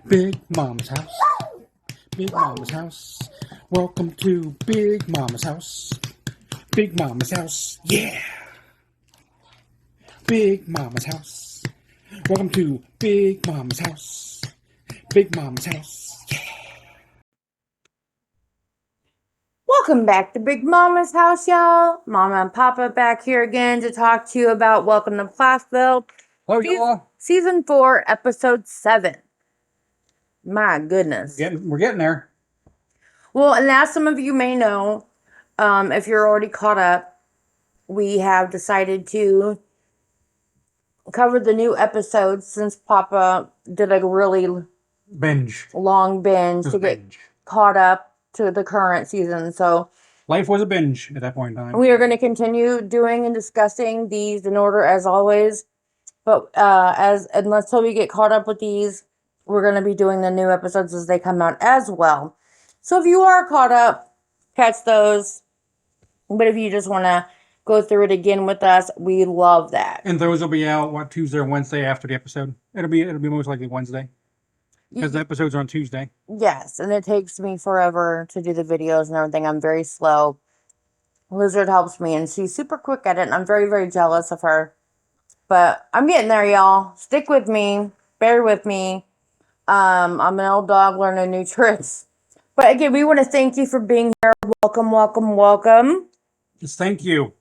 Big Mama's house. Big Mama's house. Welcome to Big Mama's house. Big Mama's house. Yeah. Big Mama's house. Welcome to Big Mama's house. Big Mama's house. Yeah. Welcome back to Big Mama's house, y'all. Mama and Papa back here again to talk to you about Welcome to Plathville. Hello, y'all. Season 4, Episode 7. My goodness. We're getting there. Well, and as some of you may know, if you're already caught up, we have decided to cover the new episodes since Papa did a really Binge. long binge to get caught up to the current season. So life was a binge at that point in time. We are going to continue doing and discussing these in order as always. But until we get caught up with these, we're going to be doing the new episodes as they come out as well. So if you are caught up, catch those. But if you just want to go through it again with us, we love that. And those will be out Tuesday or Wednesday after the episode. It'll be most likely Wednesday, because the episodes are on Tuesday. Yes, and it takes me forever to do the videos and everything. I'm very slow. Lizard helps me, and she's super quick at it, and I'm very, very jealous of her. But I'm getting there, y'all. Stick with me. Bear with me. I'm an old dog learning new tricks. But again, we want to thank you for being here. Welcome, welcome, welcome. Just thank you.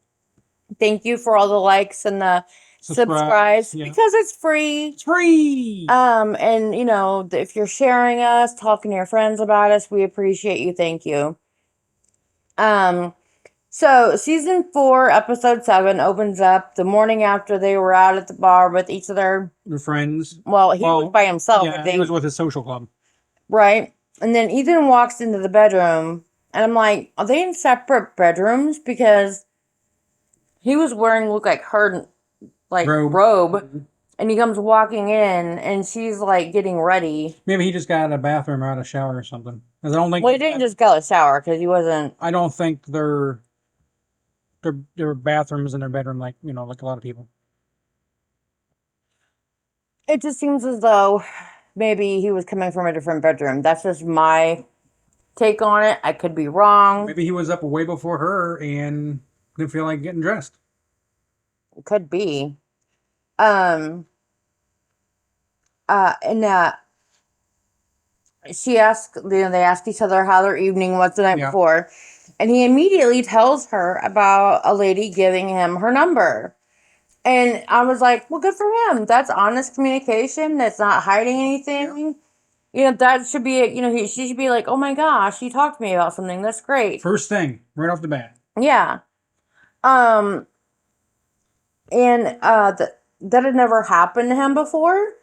Thank you for all the likes and the subscribes. Yeah. Because it's free. It's free. And you know, if you're sharing us, talking to your friends about us, we appreciate you. Thank you. So, Season 4, Episode 7 opens up the morning after they were out at the bar with each of their friends. Well, he was by himself. Yeah, he was with his social club. Right. And then Ethan walks into the bedroom, and I'm like, are they in separate bedrooms? Because he was wearing, look like her, robe. And he comes walking in, and she's, getting ready. Maybe he just got out of the bathroom or out of a shower or something. I don't think... Well, he didn't just go to shower, because he wasn't... I don't think they're bathrooms in their bedroom like a lot of people. It just seems as though maybe he was coming from a different bedroom. That's just my take on it. I could be wrong. Maybe he was up way before her and didn't feel like getting dressed. It could be. She asked, they asked each other how their evening was the night before. And he immediately tells her about a lady giving him her number. And I was like, well, good for him. That's honest communication. That's not hiding anything. Yeah. That should be, she should be like, oh my gosh, he talked to me about something. That's great. First thing, right off the bat. Yeah. And that had never happened to him before.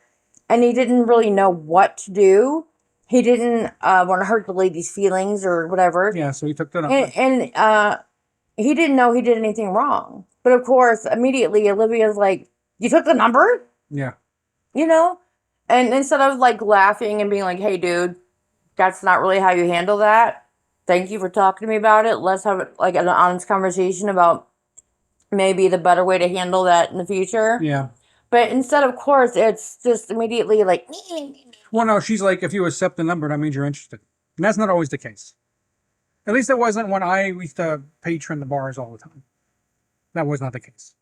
And he didn't really know what to do. He didn't want to hurt the lady's feelings or whatever. Yeah, so he took the number. And he didn't know he did anything wrong. But of course, immediately Olivia's like, you took the number? Yeah. And instead of laughing and being like, hey, dude, that's not really how you handle that. Thank you for talking to me about it. Let's have an honest conversation about maybe the better way to handle that in the future. Yeah. But instead, of course, it's just immediately like... Well, no, she's like, if you accept the number, that means you're interested. And that's not always the case. At least it wasn't when I used to patron the bars all the time. That was not the case.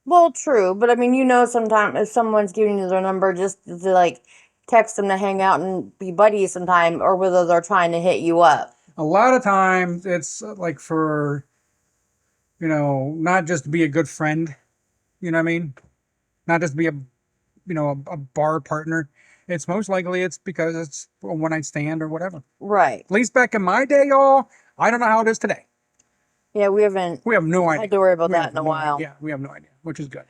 Well, true. But, I mean, sometimes if someone's giving you their number just to, text them to hang out and be buddies sometime, or whether they're trying to hit you up. A lot of times, it's, for, not just to be a good friend. You know what I mean? Not just to be a bar partner. It's most likely it's because it's a one-night stand or whatever. Right. At least back in my day, y'all, I don't know how it is today. Yeah, we have no idea. Had to worry about that in a while. Yeah, we have no idea, which is good.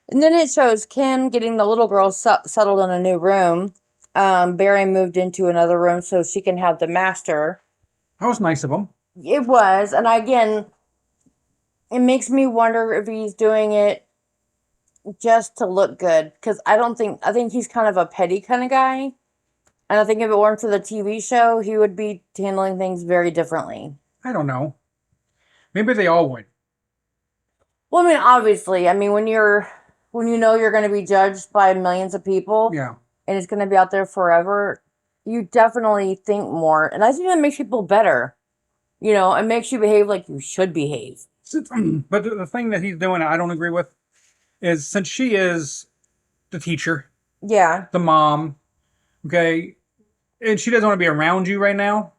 And then it shows Kim getting the little girl settled in a new room. Barry moved into another room so she can have the master. That was nice of him. It was. And again, it makes me wonder if he's doing it just to look good, because I think he's kind of a petty kind of guy, and I think if it weren't for the TV show, he would be handling things very differently. I don't know. Maybe they all would. Well, I mean, obviously, when you know you're going to be judged by millions of people, yeah, and it's going to be out there forever, you definitely think more. And I think that makes people better. You know, it makes you behave like you should behave. But the thing that he's doing, I don't agree with, is since she is the teacher, Yeah. the mom, okay, and she doesn't want to be around you right now.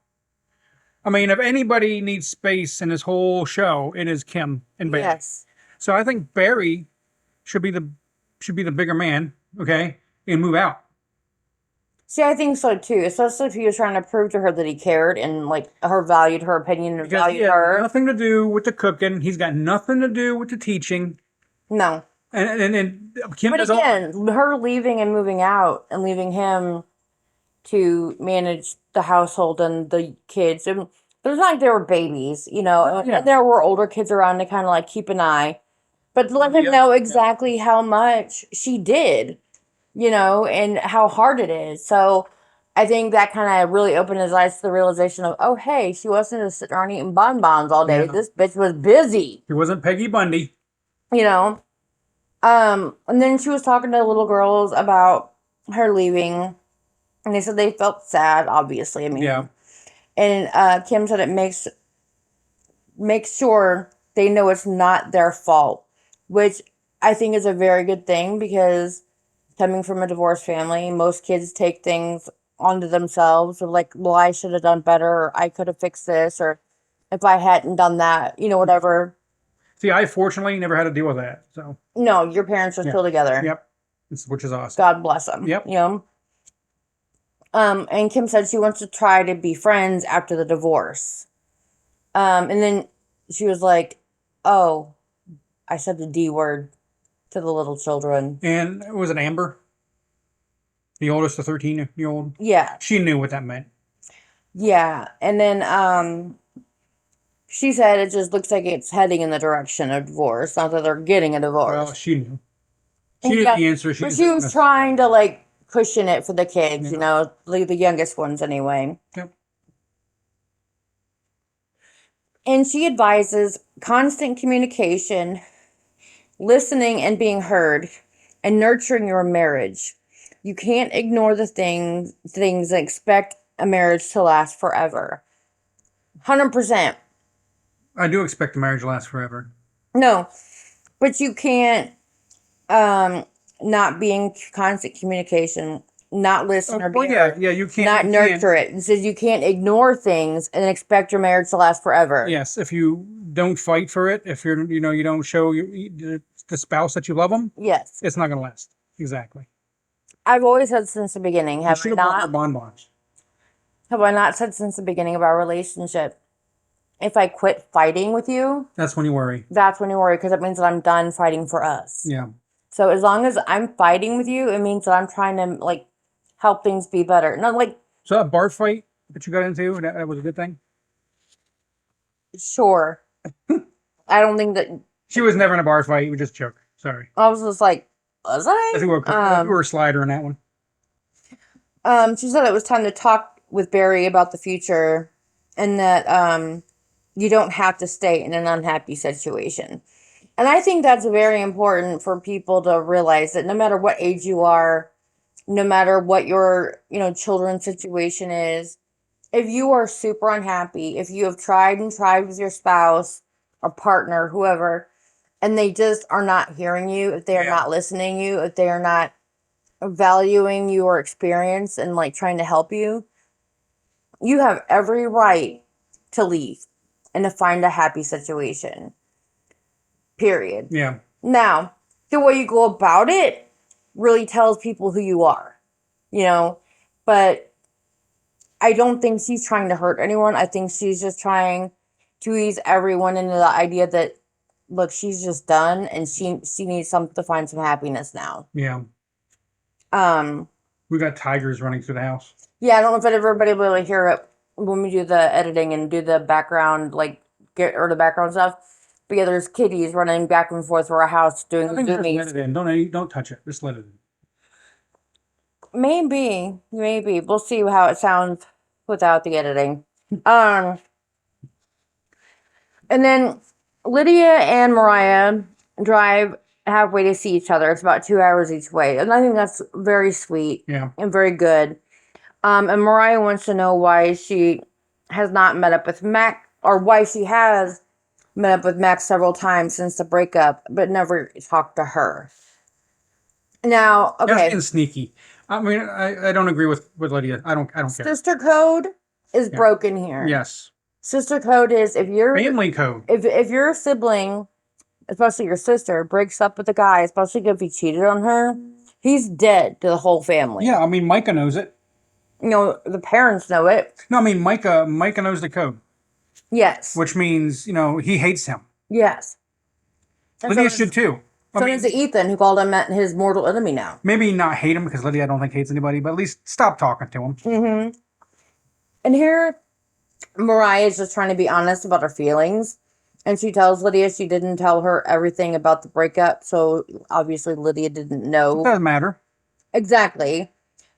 I mean, if anybody needs space in this whole show, it is Kim and Barry. Yes. So I think Barry should be the bigger man, okay, and move out. See, I think so too. Especially if he was trying to prove to her that he cared and like her valued her opinion and Because he valued has her. nothing to do with the cooking. He's got nothing to do with the teaching. No. And Kim But does all. again, her leaving and moving out and leaving him to manage the household and the kids. And there's not like they were babies, you know, Yeah. and there were older kids around to kind of like keep an eye. But to let him Yeah. know exactly how much she did, you know, and how hard it is. So I think that kind of really opened his eyes to the realization of, oh, hey, she wasn't just sitting around eating bonbons all day. Yeah. This bitch was busy, He wasn't Peggy Bundy. you know. And then she was talking to the little girls about her leaving, and they said they felt sad, obviously. I mean, Yeah. and Kim said it makes sure they know it's not their fault, which I think is a very good thing because coming from a divorced family, most kids take things onto themselves of like, well, I should have done better, or I could have fixed this, or if I hadn't done that, you know, whatever. See, I fortunately never had to deal with that. So No, your parents are yeah. still together. Yep. Which is awesome. God bless them. Yep. You know. And Kim said she wants to try to be friends after the divorce. And then she was like, "Oh, I said the D word to the little children." And it was an Amber, the oldest, the 13-year-old. Yeah, She knew what that meant. yeah. And then she said it just looks like it's heading in the direction of divorce. Not that they're getting a Well, divorce. she knew. She knew Yeah, the answer. She but just she didn't was want trying to like cushion it for the kids, you Yeah. know, the youngest ones anyway. Yep. And she advises constant communication, listening and being heard, and nurturing your marriage. You can't ignore the things and expect a marriage to last forever. 100%. I do expect the marriage to last forever. No, but you can't not be in constant communication, not listen or be Well, yeah, heard, yeah, you can't. not You can't. nurture it. It says you can't ignore things and expect your marriage to last forever. Yes, if you don't fight for it, if you're, you don't show the spouse that you love them, Yes. it's not going to last. Exactly. I've always said since the beginning, You have should I have bought her not? bonbons. Have I not said since the beginning of our relationship? If I quit fighting with you, That's when you worry. that's when you worry because it means that I'm done fighting for us. Yeah. So as long as I'm fighting with you, it means that I'm trying to like help things be better. Not like So that bar fight that you got into, that was a good thing. sure. I don't think that She was never in a bar fight. We just joke. Sorry. I was just like, was I think I? we were a slider in that one. She said it was time to talk with Barry about the future and that you don't have to stay in an unhappy situation. And I think that's very important for people to realize that no matter what age you are, no matter what your, children's situation is, if you are super unhappy, if you have tried and tried with your spouse or partner, whoever, and they just are not hearing you, if they are Yeah. not listening to you, if they are not valuing your experience and like trying to help you, you have every right to leave and to find a happy situation. Period. Yeah. Now, the way you go about it really tells people who you are, but I don't think she's trying to hurt anyone. I think she's just trying to ease everyone into the idea that, look, she's just done and she needs to find some happiness now. Yeah. Um, We got tigers running through the house. yeah, I don't know if everybody will really hear it when we do the editing and do the background, like get rid of the background stuff. But yeah, there's kitties running back and forth through our house doing I think just let zoomies. it in. Don't touch it. Just let it in. Maybe. We'll see how it sounds without the editing. And then Lydia and Mariah drive halfway to see each other. It's about 2 hours each way. And I think that's very sweet Yeah. and very good. And Mariah wants to know why she has not met up with Mac, or why she has met up with Max several times since the breakup, but never talked to her. Now, That's okay, being sneaky. I mean, I don't agree with Lydia. I don't care. sister code is Yeah. broken here. Yes. Sister code is Family code. if your sibling, especially your sister, breaks up with a guy, especially if he cheated on her, he's dead to the whole family. Yeah, I mean Micah knows it. You know, the parents know it. No, I mean Micah knows the code, Yes. which means he hates him. Yes. And Lydia should too. I so mean, does Ethan, who called him his mortal enemy now. maybe not hate him because Lydia I don't think hates anybody, but at least stop talking to him. Mm-hmm. And here, Mariah is just trying to be honest about her feelings. And she tells Lydia she didn't tell her everything about the breakup. So obviously Lydia didn't It know. doesn't matter. Exactly.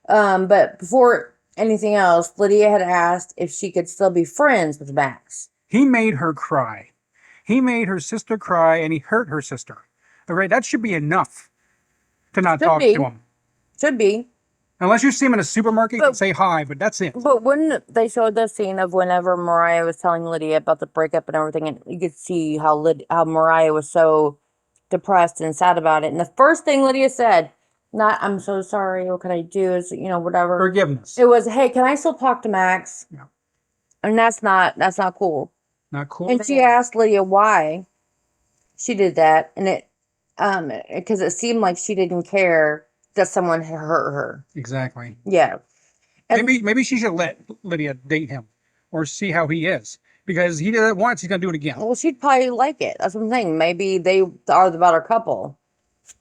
But before anything else, Lydia had asked if she could still be friends with Max. He made her cry. He made her sister cry, and he hurt her sister. All right, that should be enough to not talk to him. Should be. Unless you see him in a supermarket, you can say hi, but that's it. But when they showed the scene of whenever Mariah was telling Lydia about the breakup and everything, and you could see how Mariah was so depressed and sad about it. And the first thing Lydia said, not "I'm so sorry, what can I do?" is whatever. Forgiveness. It was, "Hey, can I still talk to Max?" Yeah. And that's not cool. Not cool. And she asked Lydia why she did that, and because it seemed like she didn't care that someone had hurt her. Exactly. Yeah. And Maybe she should let Lydia date him or see how he is. Because he did it once, he's gonna do it again. well, she'd probably like it. That's what I'm saying. Maybe they are the better couple.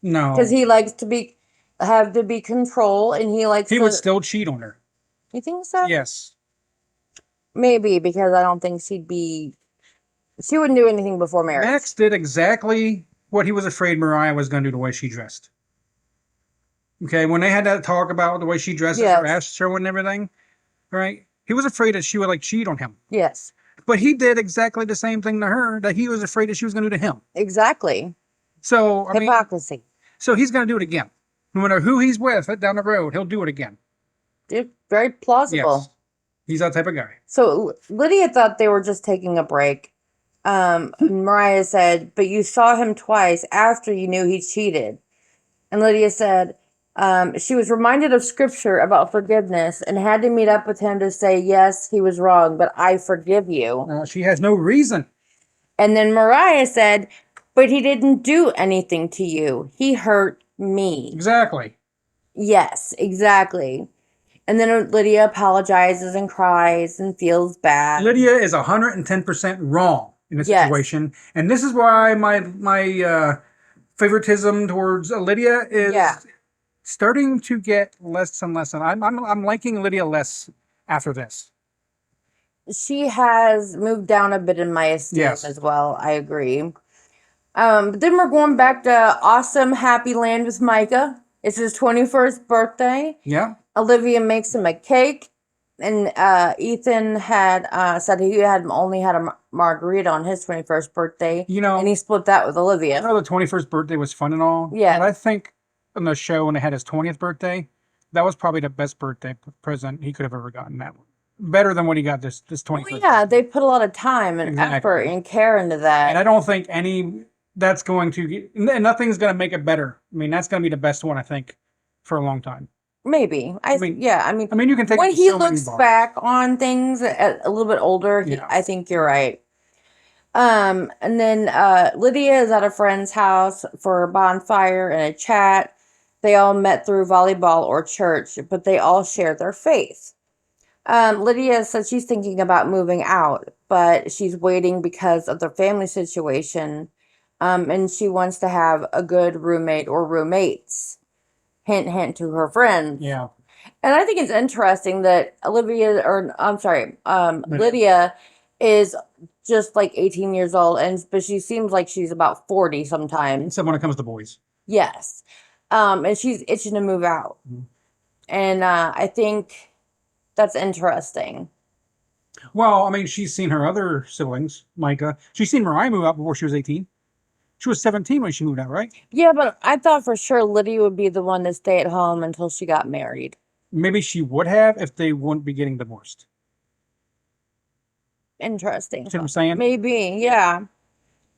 No. Because he likes to be control, and he likes He would still cheat on her. You think so? Yes. Maybe, because I don't think she wouldn't do anything before marriage. Max did exactly what he was afraid Mariah was gonna do the way she dressed. Okay, when they had that talk about the way she dresses, her ass show and everything, right? He was afraid that she would cheat on him. Yes. But he did exactly the same thing to her that he was afraid that she was going to do to him. Exactly. So, hypocrisy. So he's going to do it again. No matter who he's with down the road, he'll do it again. It's very plausible. Yes. He's that type of guy. So Lydia thought they were just taking a break. Mariah said, "But you saw him twice after you knew he cheated." And Lydia said, she was reminded of scripture about forgiveness and had to meet up with him to say, "Yes, he was wrong, but I forgive you." She has no reason. And then Mariah said, "But he didn't do anything to you. He hurt me." Exactly. Yes, exactly. And then Lydia apologizes and cries and feels bad. Lydia is 110% wrong in this situation. And this is why my favoritism towards Lydia is starting to get less and less. And I'm liking Lydia less after this. She has moved down a bit in my esteem as well. I agree. But then we're going back to awesome Happy Land with Micah. It's his 21st birthday. Yeah. Olivia makes him a cake. And Ethan had said he had only had a margarita on his 21st birthday. And he split that with Olivia. I know the 21st birthday was fun and all. Yeah. But I think on the show when they had his 20th birthday, that was probably the best birthday present he could have ever gotten. That one. Better than what he got this 21st. Well, yeah, they put a lot of time and effort and care into that. And I don't think that's going to, nothing's going to make it better. I mean, that's going to be the best one, I think, for a long time. Maybe. I mean, you can take when he looks back on things a little bit older, I think you're right. And then Lydia is at a friend's house for a bonfire and a chat. They all met through volleyball or church, but they all share their faith. Lydia says she's thinking about moving out, but she's waiting because of the family situation. And she wants to have a good roommate or roommates. Hint, hint to her friends. Yeah. And I think it's interesting that Lydia is just like 18 years old, but she seems like she's about 40 sometimes. Except when it comes to boys. Yes. And she's itching to move out. Mm-hmm. And I think that's interesting. Well, I mean, she's seen her other siblings, Micah. She's seen Mariah move out before she was 18. She was 17 when she moved out, right? Yeah, but I thought for sure Lydia would be the one to stay at home until she got married. Maybe she would have if they wouldn't be getting divorced. Interesting. See what I'm saying? Maybe, yeah.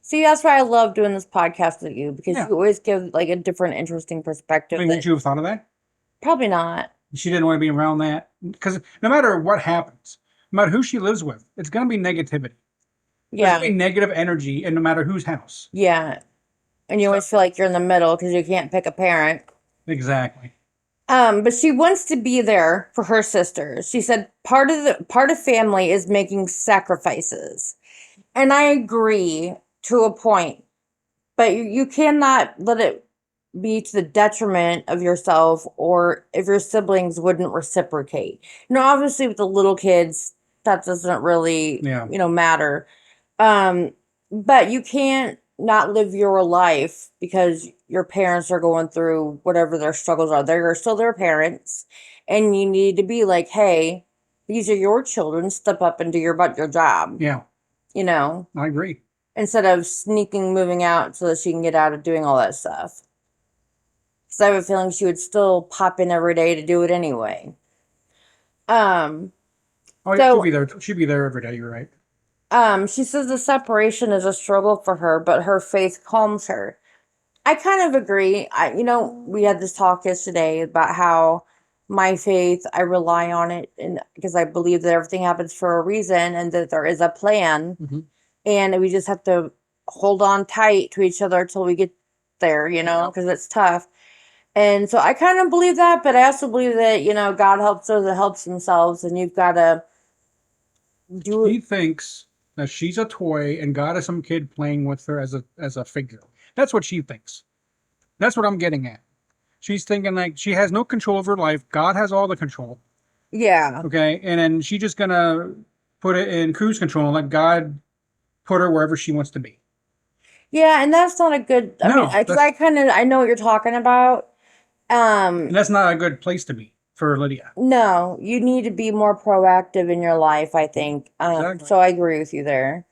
See, that's why I love doing this podcast with you because Yeah. you always give like a different, interesting I perspective mean, would that you have thought of that? probably not. She didn't want to be around that because no matter what happens, no matter who she lives with, it's going to be negativity. There's going Yeah, to be negative energy in no matter whose house. yeah. And you So, always feel like you're in the middle because you can't pick a parent. exactly. But she wants to be there for her sisters. She said part of family is making sacrifices. And I agree to a point, but you cannot let it be to the detriment of yourself or if your siblings wouldn't reciprocate. Obviously with the little kids, that doesn't really, Yeah. matter. Um, but you can't not live your life because your parents are going through whatever their struggles are. They're still their parents, and you need to be like, hey, these are your children. Step up and do your job. Yeah. You know, I agree. instead of sneaking, moving out so that she can get out of doing all that stuff. Because I have a feeling she would still pop in every day to do it anyway. Um, Oh, yeah, she'll so be there. She'll be there every day. You're right. she says the separation is a struggle for her, but her faith calms her. I kind of agree. We had this talk yesterday about how my faith, I rely on it, and because I believe that everything happens for a reason and that there is a plan, Mm-hmm. and we just have to hold on tight to each other until we get there, because it's tough. And so I kind of believe that, but I also believe that, God helps those that helps themselves, and you've got to do it. She thinks that she's a toy and God is some kid playing with her as a figure. That's what she thinks. That's what I'm getting at. She's thinking like she has no control of her life. God has all the control. Yeah. Okay, and then she's just gonna put it in cruise control and let God put her wherever she wants to be. Yeah, and that's not a good, I mean, No, because I know what you're talking about. and that's not a good place to be for Lydia. No, you need to be more proactive in your life, I think. Exactly. So I agree with you there.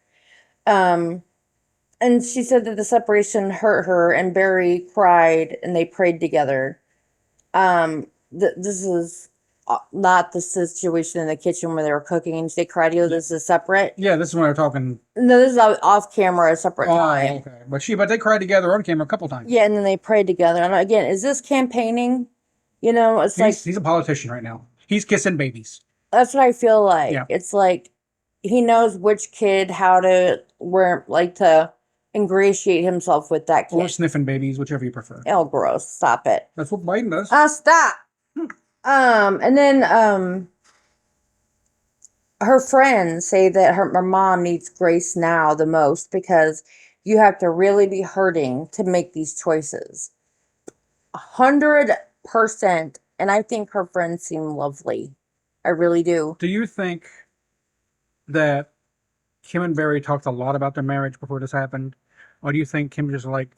Um, and she said that the separation hurt her, and Barry cried, and they prayed together. This is not the situation in the kitchen where they were cooking and they cried together. This is separate. Yeah, this is when we're talking. No, this is off camera, a separate Oh, time. okay. But they cried together on camera a couple times. Yeah, and then they prayed together. And again, is this campaigning? It's like He's a politician right now. He's kissing babies. that's what I feel like. Yeah. It's like he knows which kid how to to ingratiate himself with that Or kid. sniffing babies, whichever you prefer. Oh, gross! Stop it. That's what Biden does. Stop. And then her friends say that her mom needs grace now the most because you have to really be hurting to make these choices. 100%. And I think her friends seem lovely. I really do. Do you think that Kim and Barry talked a lot about their marriage before this happened? Or do you think Kim just like,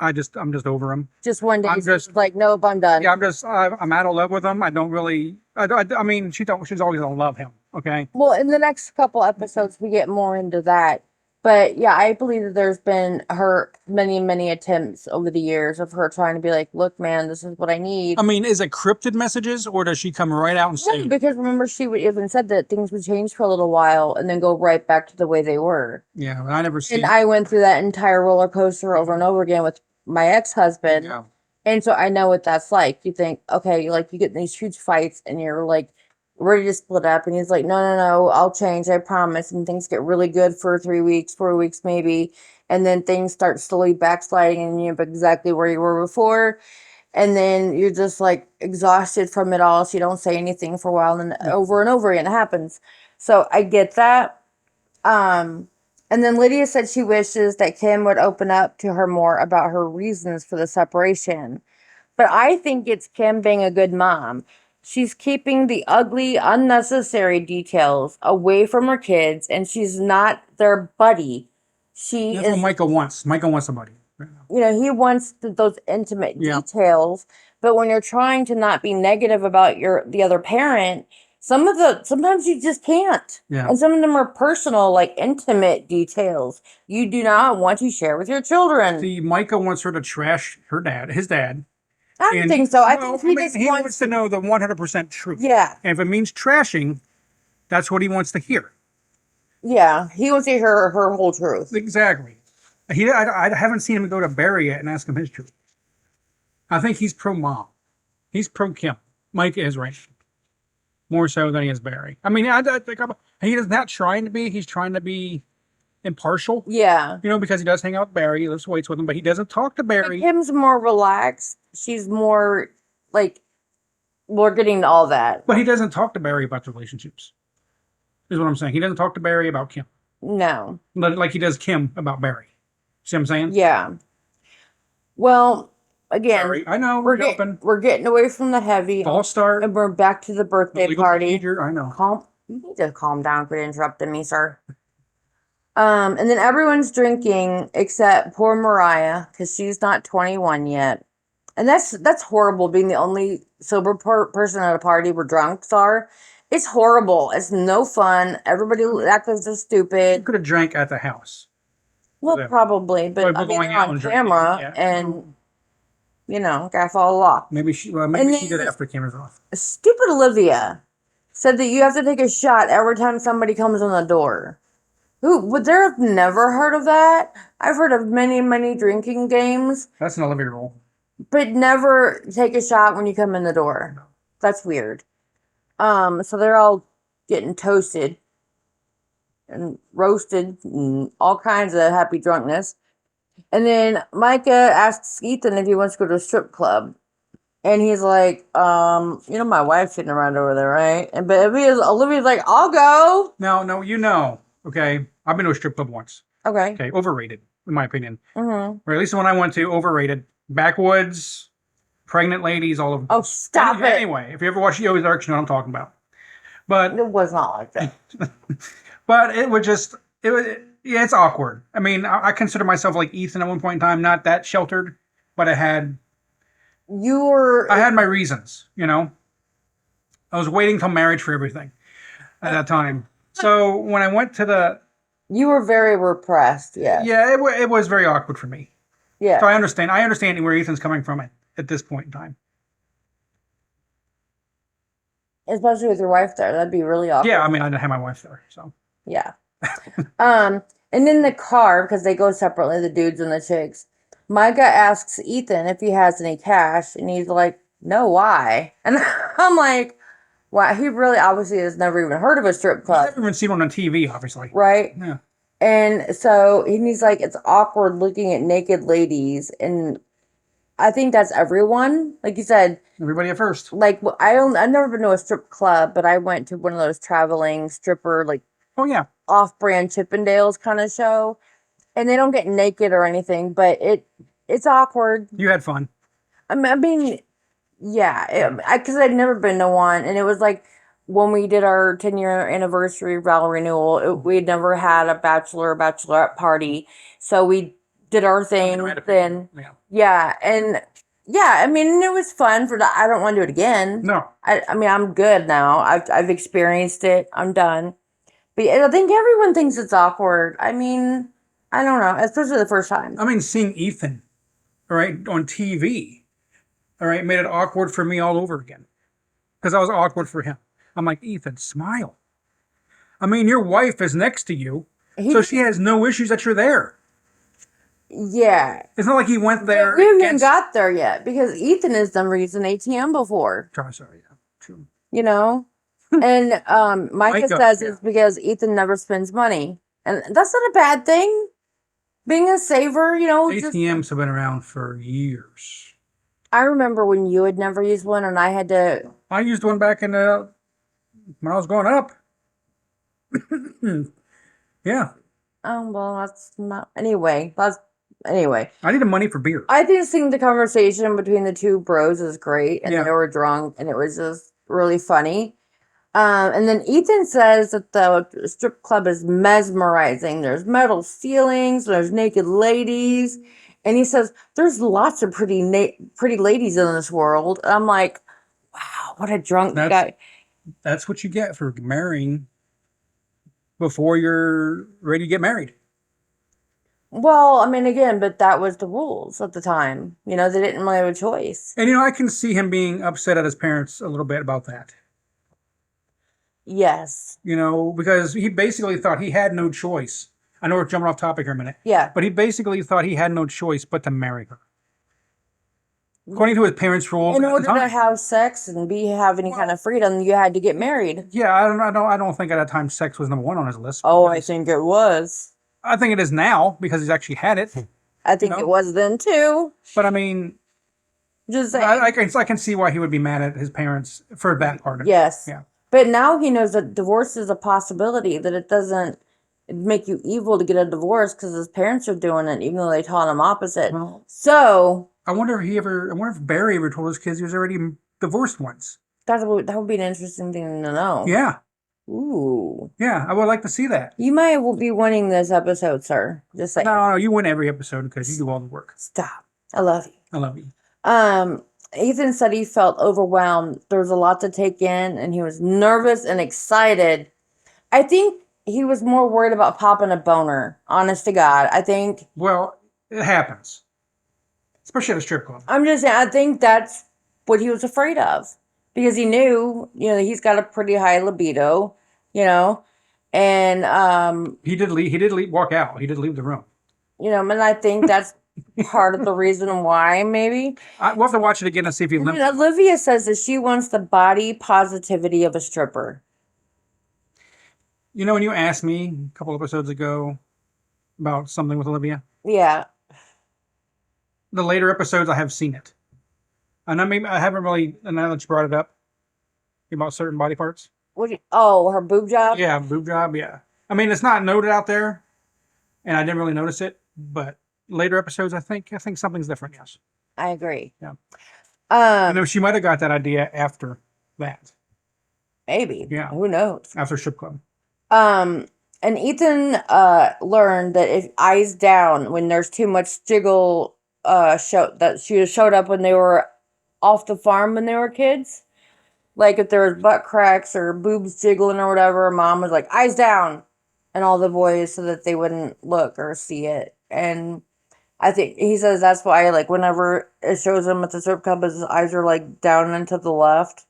I'm just over him? Just one day, I'm just like, nope, I'm done. Yeah, I'm out of love with him. I don't really. I mean, she's always gonna love him. Okay. Well, in the next couple episodes, we get more into that. But yeah, I believe that there's been her many, many attempts over the years of her trying to be like, look, man, this is what I need. I mean, is it cryptid messages or does she come right out and say? No, because remember, she would even said that things would change for a little while and then go right back to the way they were. Yeah, I never see. And I went through that entire roller coaster over and over again with my ex-husband. Yeah. And so I know what that's like. You think, okay, like you get in these huge fights and you're like ready to split up. And he's like, no, no, no, I'll change. I promise. And things get really good for 3 weeks, 4 weeks, maybe. And then things start slowly backsliding and you're exactly where you were before. And then you're just like exhausted from it all. So you don't say anything for a while. And then over and over again, it happens. So I get that. And then Lydia said she wishes that Kim would open up to her more about her reasons for the separation. But I think it's Kim being a good mom. She's keeping the ugly, unnecessary details away from her kids, and she's not their buddy. That's what Michael wants. Michael wants somebody. He wants those intimate Yeah. details. But when you're trying to not be negative about the other parent, Sometimes you just can't. Yeah. And some of them are personal, like intimate details you do not want to share with your children. See, Micah wants her to trash his dad. I don't And, think so. I well, think I he mean, just he wants wants to know the 100% truth. Yeah. And if it means trashing, that's what he wants to hear. Yeah. He wants to hear her whole truth. Exactly. I haven't seen him go to Barry yet and ask him his truth. I think he's pro mom. He's pro Kim. Micah is right. More so than he is Barry. I mean, I think he is not trying to be. He's trying to be impartial. Yeah. You know, because he does hang out with Barry, he lifts weights with him, but he doesn't talk to But Barry. Kim's more relaxed. She's more like we're getting all that. But he doesn't talk to Barry about the relationships. Is what I'm saying. He doesn't talk to Barry about Kim. No. Like he does Kim about Barry. See what I'm saying? Yeah. Well, again, Sorry, I know we're getting away from the heavy. False start. And we're back to the birthday Legal party. procedure, I know. You need to calm down for interrupting me, sir. And then everyone's drinking except poor Mariah because she's not 21 yet, and that's horrible. Being the only sober person at a party where drunks are, it's horrible. It's no fun. Everybody acts like they're You stupid. could have drank at the house. Well, probably, but We're I mean, going they're out on and drinking, camera, yeah. and gotta follow law. Maybe she did after cameras off. Stupid Olivia said that you have to take a shot every time somebody comes on the door. Who would there have never heard of that? I've heard of many, many drinking games, That's an Olivia rule. but never take a shot when you come in the door. That's weird. So they're all getting toasted and roasted and all kinds of happy drunkenness. And then Micah asks Ethan if he wants to go to a strip club. And he's like, my wife's sitting around over there, right? But Olivia's like, I'll go. No, okay. I've been to a strip club once. Okay. Okay, overrated, in my opinion. Mm-hmm. Or at least the one I went to, overrated. Backwoods, pregnant ladies, all of them. Oh, stop it. Anyway, if you ever watch Yogi's Ark, you know what I'm talking about. But it was not like that. But it's awkward. I mean, I consider myself like Ethan at one point in time, not that sheltered, but I had my reasons, I was waiting till marriage for everything at that time. So when I went to you were very repressed, yeah. Yeah, it was very awkward for me. Yeah. So I understand where Ethan's coming from at this point in time. Especially with your wife there. That'd be really awkward. Yeah, I mean, I didn't have my wife there, so. Yeah. And in the car, because they go separately, the dudes and the chicks, Micah asks Ethan if he has any cash, and he's like, no, why? And I'm like, wow, he really obviously has never even heard of a strip club. I've never even seen one on TV, obviously. Right? Yeah. And so he's like, it's awkward looking at naked ladies. And I think that's everyone. Like you said. Everybody at first. Like, I've never been to a strip club, but I went to one of those traveling stripper, like, oh, yeah, off-brand Chippendales kind of show. And they don't get naked or anything, but it's awkward. You had fun. I mean, yeah, because I'd never been to one, and it was like when we did our 10-year anniversary vow renewal, we'd never had a bachelor or bachelorette party, so we did our thing then. Yeah, and yeah, I mean, it was fun for that. I don't want to do it again. No. I mean, I'm good now. I've experienced it. I'm done. But I think everyone thinks it's awkward. I mean, I don't know, especially the first time. I mean, seeing Ethan, all right, on TV, all right, made it awkward for me all over again. Because I was awkward for him. I'm like, Ethan, smile. I mean, your wife is next to you, so she has no issues that you're there. Yeah. It's not like he went there. We haven't even got there yet, because Ethan has never used an ATM before. Sorry, yeah, true. And Micah says it's because Ethan never spends money. And that's not a bad thing. Being a saver, ATMs have been around for years. I remember when you had never used one and I had to. I used one back when I was growing up. Yeah. Oh, well, that's not. Anyway. I needed money for beer. I just think the conversation between the two bros is great. And they were drunk and it was just really funny. And then Ethan says that the strip club is mesmerizing. There's metal ceilings, there's naked ladies, and he says there's lots of pretty ladies in this world. And I'm like, wow, what a drunk guy. That's what you get for marrying before you're ready to get married. Well, I mean, again, but that was the rules at the time. You know, they didn't really have a choice. And I can see him being upset at his parents a little bit about that. Yes. Because he basically thought he had no choice. I know we're jumping off topic here a minute, Yeah. but he basically thought he had no choice but to marry her, according to his parents' rules In at the order to time. have sex and have any kind of freedom, you had to get married. Yeah, I don't think at that time sex was number one on his list. Oh, I think it was. I think it is now because he's actually had it. I think it was then too. But I mean, Just saying. I can see why he would be mad at his parents for that part of it. Yes. Yeah. But now he knows that divorce is a possibility, that it doesn't make you evil to get a divorce because his parents are doing it, even though they taught him opposite. Well, so I wonder if Barry ever told his kids he was already divorced once. that would be an interesting thing to know. Yeah. Ooh. Yeah, I would like to see that. You might be winning this episode, sir. Just saying. No, you win every episode because you do all the work. Stop. I love you. I love you. Ethan said he felt overwhelmed. There was a lot to take in, and he was nervous and excited. I think he was more worried about popping a boner. Honest to God, I think. Well, it happens, especially at a strip club. I'm just saying. I think that's what he was afraid of because he knew, he's got a pretty high libido, and He did leave. He did leave, walk out. He did leave the room. and I think that's part of the reason why, maybe. We'll have to watch it again and see if he limps. Olivia says that she wants the body positivity of a stripper. When you asked me a couple episodes ago about something with Olivia, Yeah. the later episodes I have seen it, and I haven't really. And now that you brought it up about certain body parts, her boob job? yeah, boob job, yeah. I mean, it's not noted out there, and I didn't really notice it, but later episodes, I think something's different. Yes, I agree. Yeah. And she might have got that idea after that. Maybe. Yeah. Who knows? After strip club. And Ethan learned that if eyes down when there's too much jiggle she showed up when they were off the farm when they were kids. Like if there was butt cracks or boobs jiggling or whatever, mom was like, eyes down, and all the boys so that they wouldn't look or see it. And I think he says that's why, like, whenever it shows him at the strip club, his eyes are like down and to the left,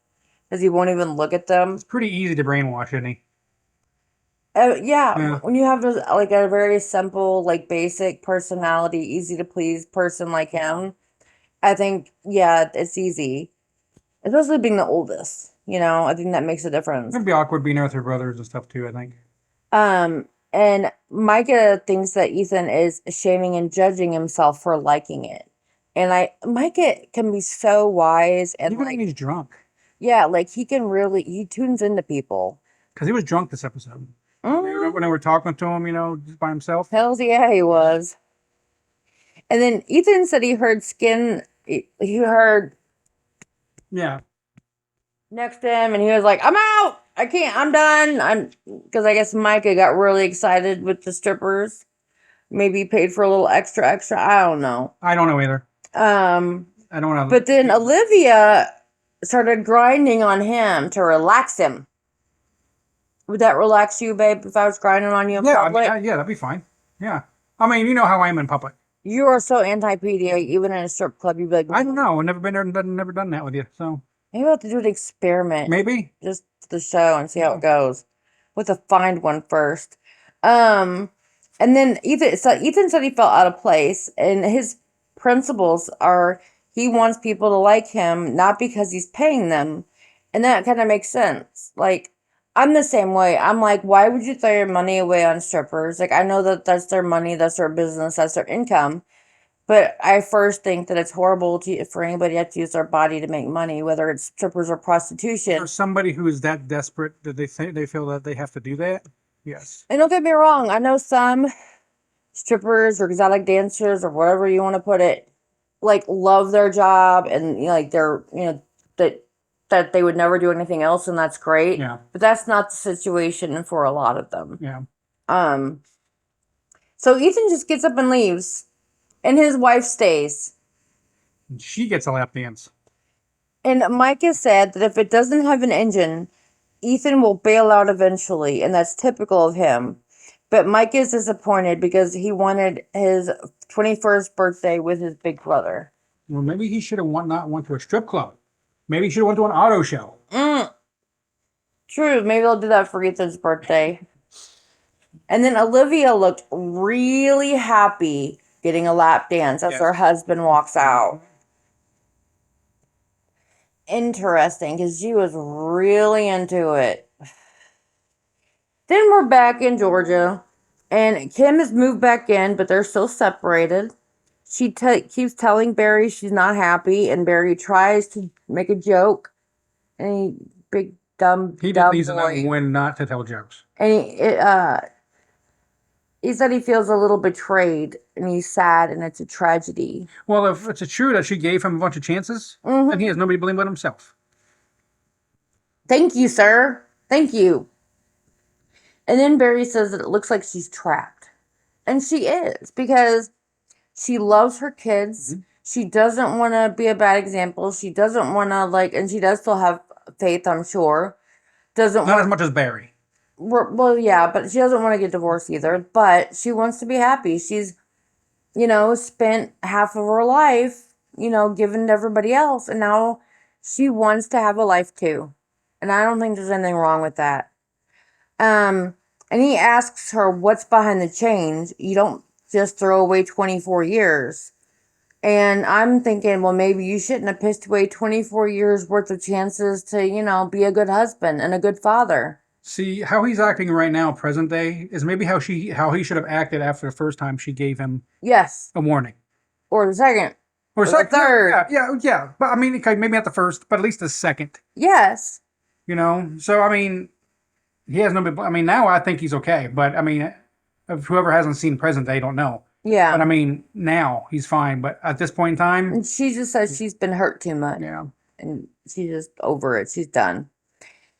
because he won't even look at them. It's pretty easy to brainwash, isn't he? Yeah, when you have like a very simple, like basic personality, easy to please person like him, I think, yeah, it's easy. Especially being the oldest, I think that makes a difference. It's gonna be awkward being there with her brothers and stuff too, I think. And Micah thinks that Ethan is shaming and judging himself for liking it. And Micah can be so wise and even when he's drunk. Yeah, like he tunes into people. Because he was drunk this episode. When they were talking to him, just by himself. Hells yeah, he was. And then Ethan said he heard he heard next to him, and he was like, I'm out! I can't, I'm done. Because I guess Micah got really excited with the strippers. Maybe paid for a little extra. I don't know. I don't know either. I don't know. But then Olivia started grinding on him to relax him. Would that relax you, babe, if I was grinding on you in public? Yeah, that'd be fine. Yeah. I mean, you know how I am in public. You are so anti-PDA, even in a strip club, you'd be like... I don't know. I've never been there and never done that with you, so... Maybe we'll have to do an experiment. Maybe. Just for the show and see how it goes. We'll have to find one first. And then Ethan said he felt out of place, and his principles are he wants people to like him, not because he's paying them. And that kind of makes sense. Like, I'm the same way. I'm like, why would you throw your money away on strippers? Like, I know that that's their money, that's their business, that's their income. But I first think that it's horrible for anybody to have to use their body to make money, whether it's strippers or prostitution. For somebody who is that desperate that they feel that they have to do that, yes. And don't get me wrong, I know some strippers or exotic dancers or whatever you want to put it, like, love their job and like they're that they would never do anything else, and that's great. Yeah. But that's not the situation for a lot of them. Yeah. So Ethan just gets up and leaves, and his wife stays. She gets a lap dance. And Micah said that if it doesn't have an engine, Ethan will bail out eventually, and that's typical of him. But Mike is disappointed because he wanted his 21st birthday with his big brother. Well, maybe he should have not went to a strip club. Maybe he should have went to an auto show. True, maybe they'll do that for Ethan's birthday. And then Olivia looked really happy getting a lap dance as her husband walks out. Interesting, because she was really into it. Then we're back in Georgia, and Kim has moved back in, but they're still separated. She keeps telling Barry she's not happy, and Barry tries to make a joke, and big dumb He dumb needs to know boy. when not to tell jokes. And he said he feels a little betrayed, and he's sad, and it's a tragedy. Well, if it's true that she gave him a bunch of chances, then he has nobody to blame but himself. Thank you, sir. Thank you. And then Barry says that it looks like she's trapped. And she is, because she loves her kids. She doesn't want to be a bad example. She doesn't want to, and she does still have faith, I'm sure. Not as much as Barry. Well, yeah, but she doesn't want to get divorced either. But she wants to be happy. She's, spent half of her life, giving to everybody else. And now she wants to have a life too. And I don't think there's anything wrong with that. And he asks her what's behind the change. You don't just throw away 24 years. And I'm thinking, well, maybe you shouldn't have pissed away 24 years worth of chances to, be a good husband and a good father. See, how he's acting right now, present day, is maybe how he should have acted after the first time she gave him a warning. Or the second. Or the third. Yeah. But I mean, okay, maybe not the first, but at least the second. Yes. So I mean, he has no. I mean, now I think he's okay, but I mean, if whoever hasn't seen present day don't know. Yeah. But I mean, now he's fine. But at this point in time, and she just says she's been hurt too much. Yeah. And she's just over it. She's done.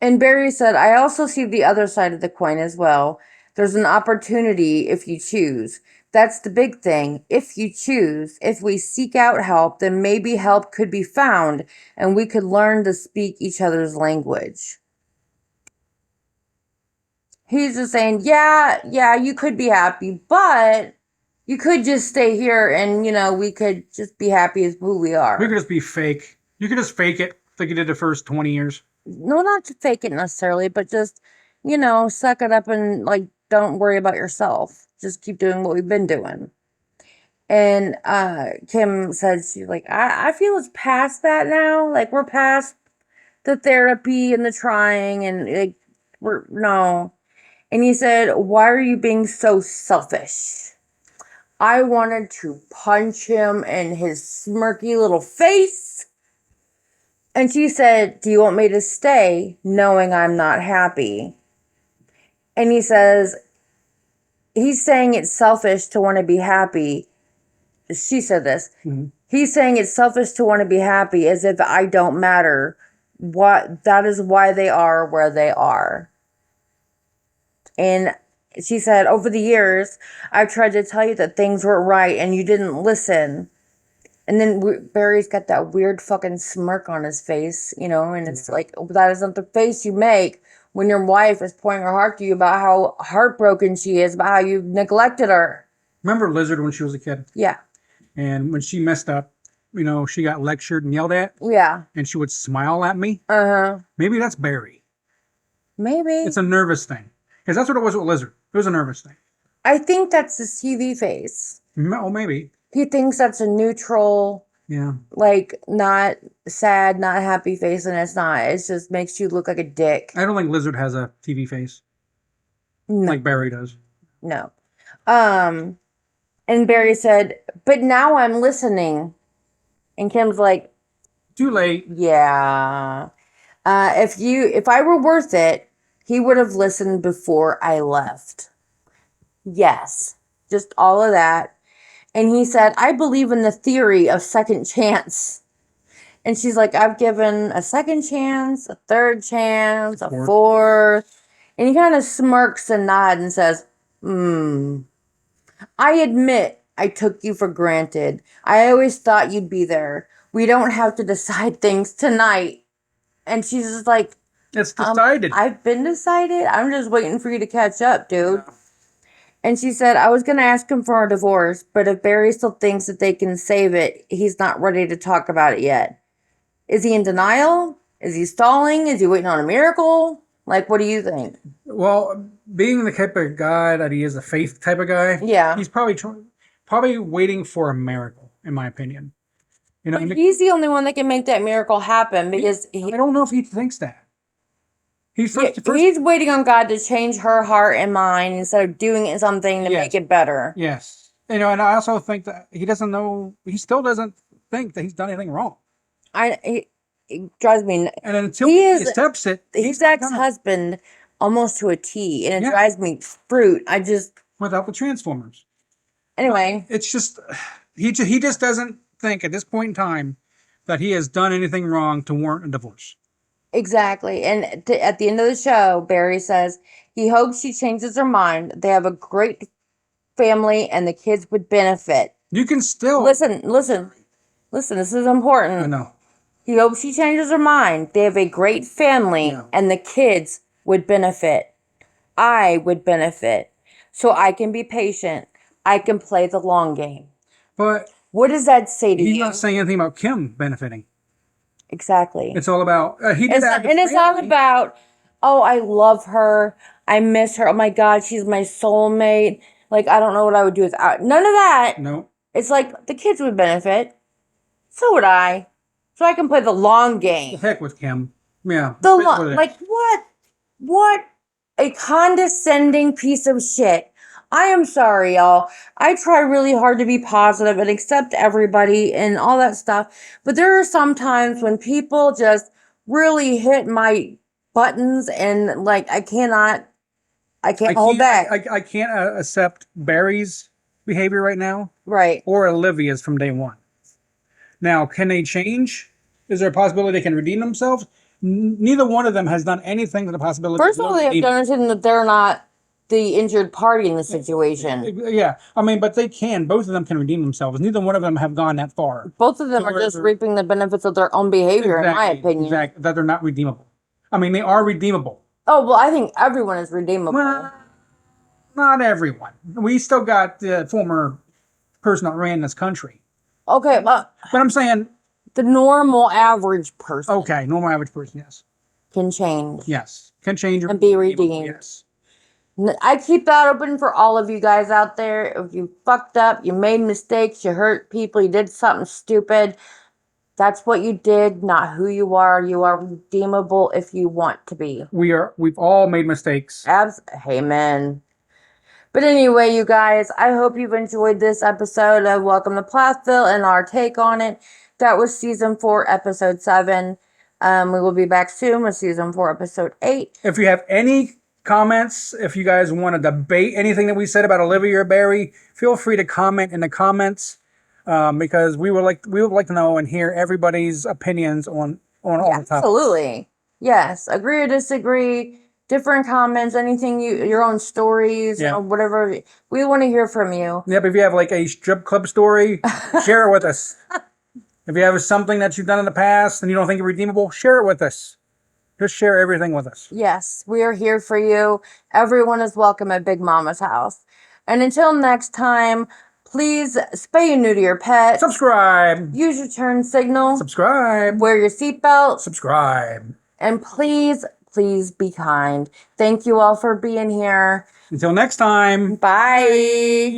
And Barry said, I also see the other side of the coin as well. There's an opportunity if you choose. That's the big thing. If you choose, if we seek out help, then maybe help could be found and we could learn to speak each other's language. He's just saying, yeah, you could be happy, but you could just stay here and, we could just be happy as who we are. We could just be fake. You could just fake it like you did the first 20 years. No, not to fake it necessarily, but just, suck it up and, don't worry about yourself. Just keep doing what we've been doing. And Kim said, she's like, I feel it's past that now. Like, we're past the therapy and the trying and, no. And he said, why are you being so selfish? I wanted to punch him in his smirky little face. And she said, do you want me to stay knowing I'm not happy? And he says, he's saying it's selfish to want to be happy. She said this. Mm-hmm. He's saying it's selfish to want to be happy as if I don't matter. That is why they are where they are. And she said, over the years, I've tried to tell you that things weren't right and you didn't listen. And then Barry's got that weird fucking smirk on his face, and it's like, that isn't the face you make when your wife is pouring her heart to you about how heartbroken she is, about how you've neglected her. Remember Lizard when she was a kid? Yeah. And when she messed up, she got lectured and yelled at? Yeah. And she would smile at me? Uh-huh. Maybe that's Barry. Maybe. It's a nervous thing. Because that's what it was with Lizard. It was a nervous thing. I think that's his TV face. Oh, maybe. He thinks that's a neutral, not sad, not happy face, and it's not. It just makes you look like a dick. I don't think Lizard has a TV face. No. Like Barry does. No. And Barry said, but now I'm listening. And Kim's like, too late. Yeah. If I were worth it, he would have listened before I left. Yes. Just all of that. And he said, I believe in the theory of second chance. And she's like, I've given a second chance, a third chance, a fourth. And he kind of smirks and nods and says, I admit I took you for granted. I always thought you'd be there. We don't have to decide things tonight. And she's just like, It's decided. I've been decided. I'm just waiting for you to catch up, dude. Yeah. And she said, I was going to ask him for a divorce, but if Barry still thinks that they can save it, he's not ready to talk about it yet. Is he in denial? Is he stalling? Is he waiting on a miracle? Like, what do you think? Well, being the type of guy that he is, a faith type of guy, Yeah. he's probably waiting for a miracle, in my opinion. You know, But he's the only one that can make that miracle happen because I don't know if he thinks that. He's first. he's waiting on God to change her heart and mind instead of doing something to Yes. make it better. Yes. You know, and I also think that he doesn't know. He still doesn't think that he's done anything wrong. It drives me. And until He he is accepts it, his ex-husband almost to a T, and it Yeah. drives me fruit. I just without the Transformers. anyway. It's just he just doesn't think at this point in time that he has done anything wrong to warrant a divorce. Exactly. And at the end of the show, Barry says he hopes she changes her mind. They have a great family and the kids would benefit. You can still Listen, this is important. I know. He hopes she changes her mind. They have a great family Yeah. and the kids would benefit. I would benefit. So I can be patient. I can play the long game. But What does that say to he's you? not saying anything about Kim benefiting. Exactly. It's all about he did It's that. and it's not about, oh, I love her. I miss her. Oh my God, she's my soulmate. Like, I don't know what I would do without. None of that. No. It's like the kids would benefit. So would I. So I can play the long The game. heck with Kim. Yeah. The That's what it is. like what? What a condescending piece of shit. I am sorry, y'all. I try really hard to be positive and accept everybody and all that stuff. But there are some times when people just really hit my buttons and like I can't hold back. I can't accept Barry's behavior right now Right. or Olivia's from day one. Now, can they change? Is there a possibility they can redeem themselves? Neither one of them has done anything to the possibility. First of all, they have to understand that they're not the injured party in the situation. Yeah, I mean, but they can. Both of them can redeem themselves. Neither one of them have gone that far. Both of them So are just they're- reaping the benefits of their own behavior, in my opinion. Exactly, that they're not redeemable. I mean, they are redeemable. Oh, well, I think everyone is redeemable. Well, not everyone. We still got the former person that ran this country. Okay, well, But I'm saying, the normal average person okay, normal average person, yes. can change. Yes. Can change And be redeemed. Yes. I keep that open for all of you guys out there. If you fucked up, you made mistakes, you hurt people, you did something stupid, that's what you did, not who you are. You are redeemable if you want to be. We've all made mistakes. Amen. But anyway, you guys, I hope you've enjoyed this episode of Welcome to Plathville and our take on it. That was season 4, episode 7. We will be back soon with season 4, episode 8. If you have any comments, if you guys want to debate anything that we said about Olivia or Barry, feel free to comment in the comments because we would like to know and hear everybody's opinions on all the topics. Absolutely. Yes. Agree or disagree. Different comments, anything your own stories, Yeah. or whatever. We want to hear from you. Yep, if you have like a strip club story, share it with us. If you have something that you've done in the past and you don't think it's redeemable, share it with us. Just share everything with us. Yes, we are here for you. Everyone is welcome at Big Mama's house. And until next time, please spay and neuter your pet. Subscribe. Use your turn signal. Subscribe. Wear your seatbelt. Subscribe. And please be kind. Thank you all for being here. Until next time. Bye.